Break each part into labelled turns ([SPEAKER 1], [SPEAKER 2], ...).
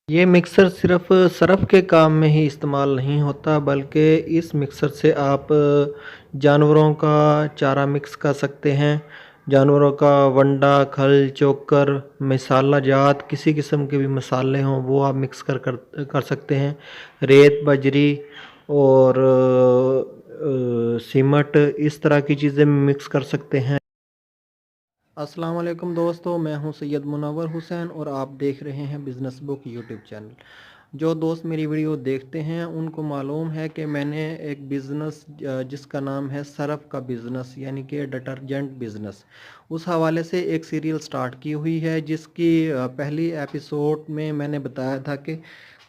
[SPEAKER 1] ये मिक्सर सिर्फ़ सरफ़ के काम में ही इस्तेमाल नहीं होता, बल्कि इस मिक्सर से आप जानवरों का चारा मिक्स कर सकते हैं। जानवरों का वंडा, खल, चोकर, मसाला जात किसी किस्म के भी मसाले हों वो आप मिक्स कर सकते हैं। रेत, बजरी और सीमट इस तरह की चीज़ें मिक्स कर सकते हैं। अस्सलाम वालेकुम दोस्तों, मैं हूं सैयद मुनव्वर हुसैन और आप देख रहे हैं बिज़नेस बुक यूट्यूब चैनल। जो दोस्त मेरी वीडियो देखते हैं उनको मालूम है कि मैंने एक बिज़नेस जिसका नाम है सरफ़ का बिज़नेस यानी कि डिटर्जेंट बिज़नेस, उस हवाले से एक सीरियल स्टार्ट की हुई है, जिसकी पहली एपिसोड में मैंने बताया था कि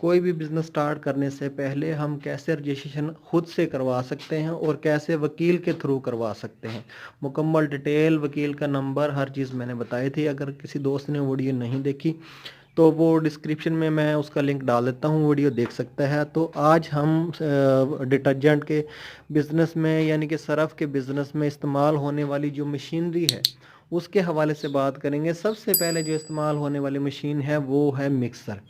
[SPEAKER 1] कोई भी बिज़नेस स्टार्ट करने से पहले हम कैसे रजिस्ट्रेशन खुद से करवा सकते हैं और कैसे वकील के थ्रू करवा सकते हैं। मुकम्मल डिटेल, वकील का नंबर, हर चीज़ मैंने बताई थी। अगर किसी दोस्त ने वीडियो नहीं देखी तो वो डिस्क्रिप्शन में मैं उसका लिंक डाल देता हूँ, वीडियो देख सकता है। तो आज हम डिटर्जेंट के बिज़नेस में यानी कि सरफ़ के बिज़नेस में इस्तेमाल होने वाली जो मशीनरी है उसके हवाले से बात करेंगे। सबसे पहले जो इस्तेमाल होने वाली मशीन है वो है मिक्सर।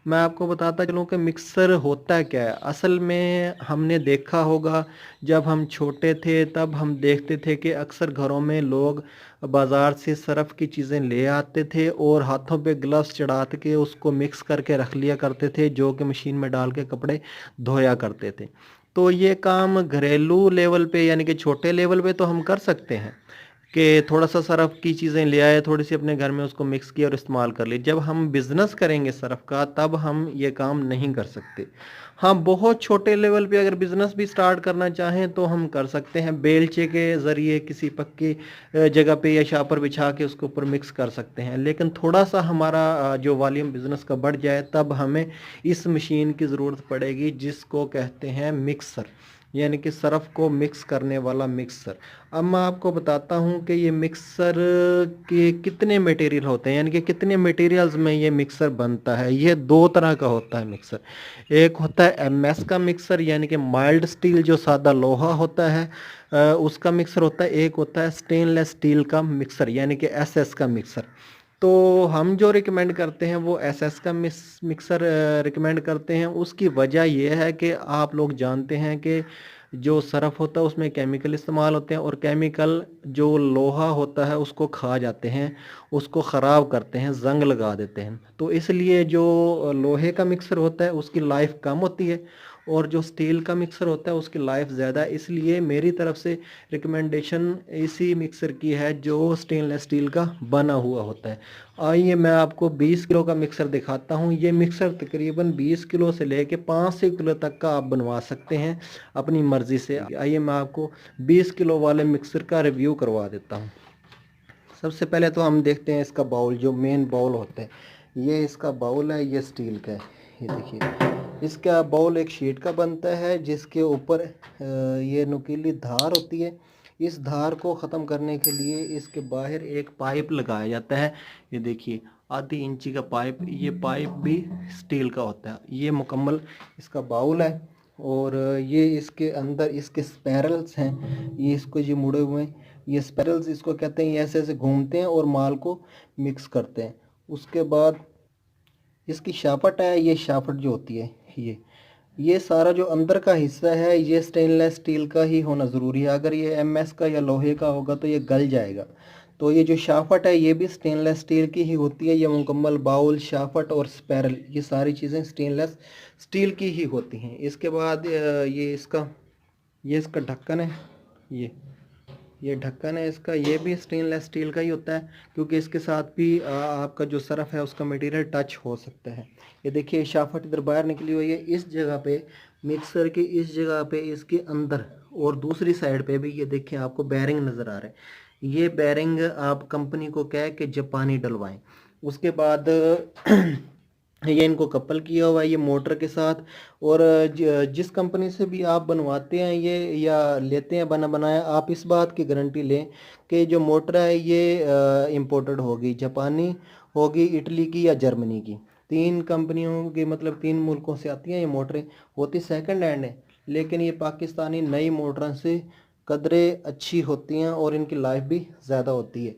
[SPEAKER 1] मैं आपको बताता चलूँ कि मिक्सर होता क्या है। असल में हमने देखा होगा, जब हम छोटे थे तब हम देखते थे कि अक्सर घरों में लोग बाज़ार से सरफ़ की चीज़ें ले आते थे और हाथों पे ग्लव्स चढ़ा के उसको मिक्स करके रख लिया करते थे, जो कि मशीन में डाल के कपड़े धोया करते थे। तो ये काम घरेलू लेवल पे यानी कि छोटे लेवल पे तो हम कर सकते हैं कि थोड़ा सा सरफ़ की चीज़ें ले आए, थोड़ी सी अपने घर में उसको मिक्स किया और इस्तेमाल कर ली। जब हम बिज़नेस करेंगे सरफ़ का तब हम ये काम नहीं कर सकते। हाँ, बहुत छोटे लेवल पे अगर बिज़नेस भी स्टार्ट करना चाहें तो हम कर सकते हैं। बेलचे के ज़रिए किसी पक्की जगह पे या शापर बिछा के उसके ऊपर मिक्स कर सकते हैं। लेकिन थोड़ा सा हमारा जो वॉल्यूम बिज़नेस का बढ़ जाए तब हमें इस मशीन की ज़रूरत पड़ेगी, जिसको कहते हैं मिक्सर, यानी कि सरफ़ को मिक्स करने वाला मिक्सर। अब मैं आपको बताता हूँ कि ये मिक्सर के कितने मटेरियल होते हैं, यानी कि कितने मटेरियल्स में ये मिक्सर बनता है। ये दो तरह का होता है मिक्सर। एक होता है एमएस का मिक्सर, यानी कि माइल्ड स्टील, जो सादा लोहा होता है उसका मिक्सर होता है। एक होता है स्टेनलेस स्टील का मिक्सर, यानी कि एसएस का मिक्सर। तो हम जो रिकमेंड करते हैं वो एसएस का मिक्सर रिकमेंड करते हैं। उसकी वजह यह है कि आप लोग जानते हैं कि जो सरफ़ होता है उसमें केमिकल इस्तेमाल होते हैं और केमिकल जो लोहा होता है उसको खा जाते हैं, उसको ख़राब करते हैं, ज़ंग लगा देते हैं। तो इसलिए जो लोहे का मिक्सर होता है उसकी लाइफ कम होती है और जो स्टील का मिक्सर होता है उसकी लाइफ ज़्यादा है। इसलिए मेरी तरफ से रिकमेंडेशन इसी मिक्सर की है जो स्टेनलेस स्टील का बना हुआ होता है। आइए मैं आपको 20 किलो का मिक्सर दिखाता हूँ। ये मिक्सर तकरीबन 20 किलो से लेके 500 किलो तक का आप बनवा सकते हैं अपनी मर्ज़ी से। आइए मैं आपको 20 किलो वाले मिक्सर का रिव्यू करवा देता हूँ। सबसे पहले तो हम देखते हैं इसका बाउल, जो मेन बाउल होता है। ये इसका बाउल है, ये स्टील का है। ये देखिए, इसका बाउल एक शीट का बनता है जिसके ऊपर ये नुकीली धार होती है। इस धार को ख़त्म करने के लिए इसके बाहर एक पाइप लगाया जाता है। ये देखिए, आधी इंची का पाइप। ये पाइप भी स्टील का होता है। ये मुकम्मल इसका बाउल है और ये इसके अंदर इसके स्पैरल्स हैं। ये इसको ये मुड़े हुए हैं, ये स्पैरल्स इसको कहते हैं। ये ऐसे ऐसे घूमते हैं और माल को मिक्स करते हैं। उसके बाद इसकी शाफट है, ये शाफट जो होती है ये सारा जो अंदर का हिस्सा है ये स्टेनलेस स्टील का ही होना ज़रूरी है। अगर ये एमएस का या लोहे का होगा तो ये गल जाएगा। तो ये जो शाफट है ये भी स्टेनलेस स्टील की ही होती है। ये मुकम्मल बाउल, शाफट और स्पैरल, ये सारी चीज़ें स्टेनलेस स्टील की ही होती हैं। इसके बाद ये इसका ढक्कन है। ये ढक्कन है इसका, ये भी स्टेनलेस स्टील का ही होता है, क्योंकि इसके साथ भी आपका जो सरफ़ है उसका मटेरियल टच हो सकता है। ये देखिए, शाफट इधर बाहर निकली हुई है। इस जगह पे, मिक्सर की इस जगह पे, इसके अंदर और दूसरी साइड पे भी ये देखिए आपको बैरिंग नज़र आ रहा है। ये बैरिंग आप कंपनी को कह के जापानी डलवाएं। उसके बाद ये इनको कपल किया हुआ है ये मोटर के साथ। और जिस कंपनी से भी आप बनवाते हैं ये या लेते हैं बना बनाया, आप इस बात की गारंटी लें कि जो मोटर है ये इंपोर्टेड होगी, जापानी होगी, इटली की या जर्मनी की। तीन कंपनियों की, मतलब तीन मुल्कों से आती हैं ये मोटरें। होती सेकंड हैंड है, लेकिन ये पाकिस्तानी नई मोटरों से कदरे अच्छी होती हैं और इनकी लाइफ भी ज़्यादा होती है।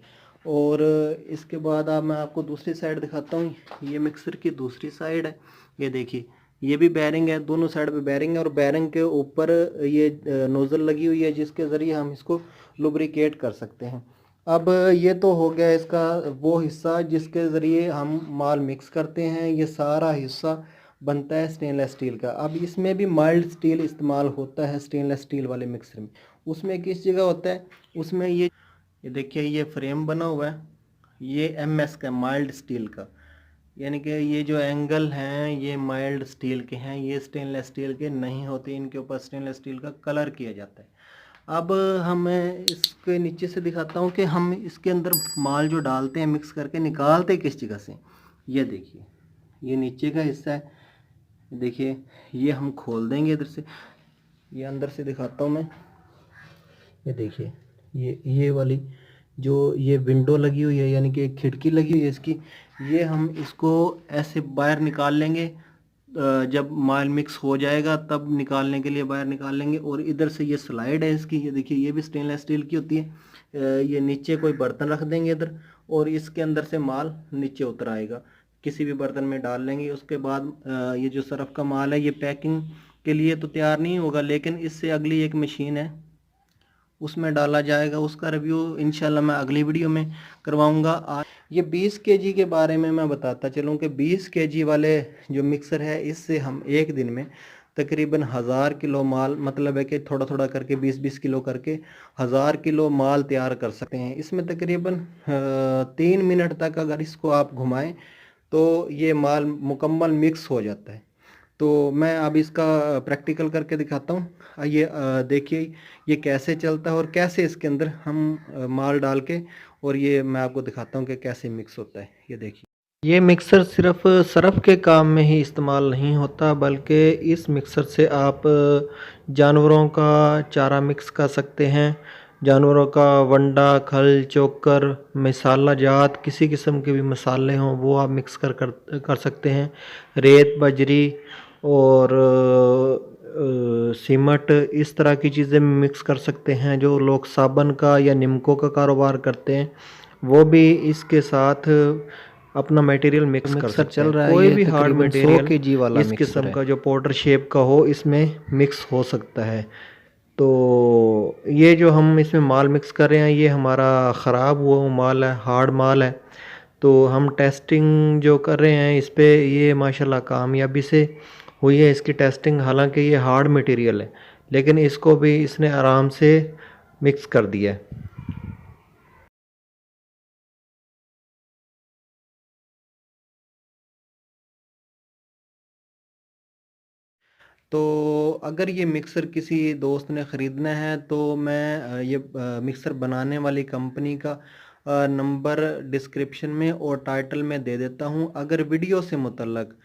[SPEAKER 1] और इसके बाद मैं आपको दूसरी साइड दिखाता हूँ। ये मिक्सर की दूसरी साइड है, ये देखिए ये भी बैरिंग है, दोनों साइड पे बैरिंग है और बैरिंग के ऊपर ये नोज़ल लगी हुई है जिसके ज़रिए हम इसको लुब्रिकेट कर सकते हैं। अब ये तो हो गया इसका वो हिस्सा जिसके ज़रिए हम माल मिक्स करते हैं। ये सारा हिस्सा बनता है स्टेनलेस स्टील का। अब इसमें भी माइल्ड स्टील इस्तेमाल होता है स्टेनलेस स्टील वाले मिक्सर में। उसमें किस जगह होता है, उसमें ये देखिए ये फ्रेम बना हुआ है, ये MS का माइल्ड स्टील का, यानी कि ये जो एंगल हैं ये माइल्ड स्टील के हैं, ये स्टेनलेस स्टील के नहीं होते, इनके ऊपर स्टेनलेस स्टील का कलर किया जाता है। अब हम इसके नीचे से दिखाता हूँ कि हम इसके अंदर माल जो डालते हैं मिक्स करके निकालते किस जगह से। ये देखिए ये नीचे का हिस्सा है, देखिए ये हम खोल देंगे इधर से, ये अंदर से दिखाता हूँ मैं। ये देखिए ये वाली जो ये विंडो लगी हुई है, यानी कि एक खिड़की लगी हुई है इसकी, ये हम इसको ऐसे बाहर निकाल लेंगे। जब माल मिक्स हो जाएगा तब निकालने के लिए बाहर निकाल लेंगे। और इधर से ये स्लाइड है इसकी, ये देखिए ये भी स्टेनलेस स्टील की होती है। ये नीचे कोई बर्तन रख देंगे इधर और इसके अंदर से माल नीचे उतर आएगा, किसी भी बर्तन में डाल लेंगे। उसके बाद ये जो सरफ का माल है ये पैकिंग के लिए तो तैयार नहीं होगा, लेकिन इससे अगली एक मशीन है उसमें डाला जाएगा। उसका रिव्यू इंशाल्लाह मैं अगली वीडियो में करवाऊंगा। ये 20 kg के बारे में मैं बताता चलूँ कि 20 kg वाले जो मिक्सर है इससे हम एक दिन में तकरीबन 1000 किलो माल, मतलब है कि थोड़ा थोड़ा करके 20-20 किलो करके 1000 किलो माल तैयार कर सकते हैं। इसमें तकरीबन 3 मिनट तक अगर इसको आप घुमाएं तो ये माल मुकम्मल मिक्स हो जाता है। तो मैं अब इसका प्रैक्टिकल करके दिखाता हूँ। ये देखिए ये कैसे चलता है और कैसे इसके अंदर हम माल डाल के, और ये मैं आपको दिखाता हूँ कि कैसे मिक्स होता है। ये देखिए ये मिक्सर सिर्फ सरफ के काम में ही इस्तेमाल नहीं होता, बल्कि इस मिक्सर से आप जानवरों का चारा मिक्स कर सकते हैं। जानवरों का वंडा, खल, चोकर, मसाला जात किसी किस्म के भी मसाले हों वो आप मिक्स कर सकते हैं। रेत, बजरी और सीमट, इस तरह की चीज़ें मिक्स कर सकते हैं। जो लोग साबुन का या निमकों का कारोबार करते हैं वो भी इसके साथ अपना मटेरियल मिक्स कर सकते चल रहा है। कोई भी हार्ड मटेरियल 100 kg वाला इस किस्म का जो पाउडर शेप का हो इसमें मिक्स हो सकता है। तो ये जो हम इसमें माल मिक्स कर रहे हैं ये हमारा ख़राब हुआ माल है, हार्ड माल है। तो हम टेस्टिंग जो कर रहे हैं इस पे ये माशाल्लाह कामयाबी से हुई है इसकी टेस्टिंग। हालांकि ये हार्ड मटेरियल है लेकिन इसको भी इसने आराम से मिक्स कर दिया है। तो अगर ये मिक्सर किसी दोस्त ने ख़रीदना है तो मैं ये मिक्सर बनाने वाली कंपनी का नंबर डिस्क्रिप्शन में और टाइटल में दे देता हूँ। अगर वीडियो से मुतल्लक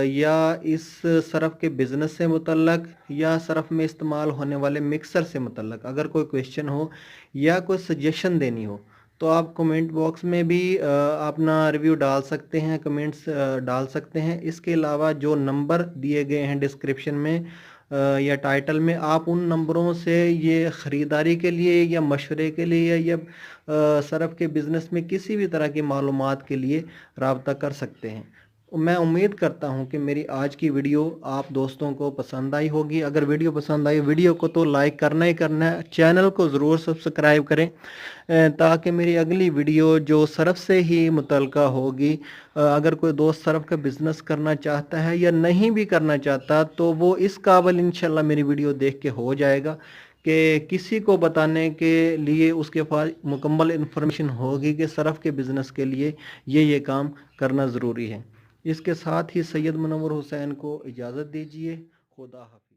[SPEAKER 1] या इस सरफ के बिज़नेस से मुतल्लक या सरफ में इस्तेमाल होने वाले मिक्सर से मुतल्लक अगर कोई क्वेश्चन हो या कोई सजेशन देनी हो तो आप कमेंट बॉक्स में भी अपना रिव्यू डाल सकते हैं, कमेंट्स डाल सकते हैं। इसके अलावा जो नंबर दिए गए हैं डिस्क्रिप्शन में या टाइटल में, आप उन नंबरों से ये ख़रीदारी के लिए या मशवरे के लिए या सरफ के बिज़नेस में किसी भी तरह की मालूमात के लिए रब्ता कर सकते हैं। मैं उम्मीद करता हूं कि मेरी आज की वीडियो आप दोस्तों को पसंद आई होगी। अगर वीडियो पसंद आई वीडियो को तो लाइक करना ही करना है, चैनल को ज़रूर सब्सक्राइब करें ताकि मेरी अगली वीडियो जो सरफ से ही मुतल्लिका होगी, अगर कोई दोस्त सरफ का बिज़नेस करना चाहता है या नहीं भी करना चाहता तो वो इस काबिल इंशाल्लाह मेरी वीडियो देख के हो जाएगा कि किसी को बताने के लिए उसके पास मुकम्मल इन्फॉर्मेशन होगी कि सरफ के बिज़नेस के लिए ये काम करना ज़रूरी है। इसके साथ ही सैयद मुनव्वर हुसैन को इजाज़त दीजिए। खुदा हाफ़िज़।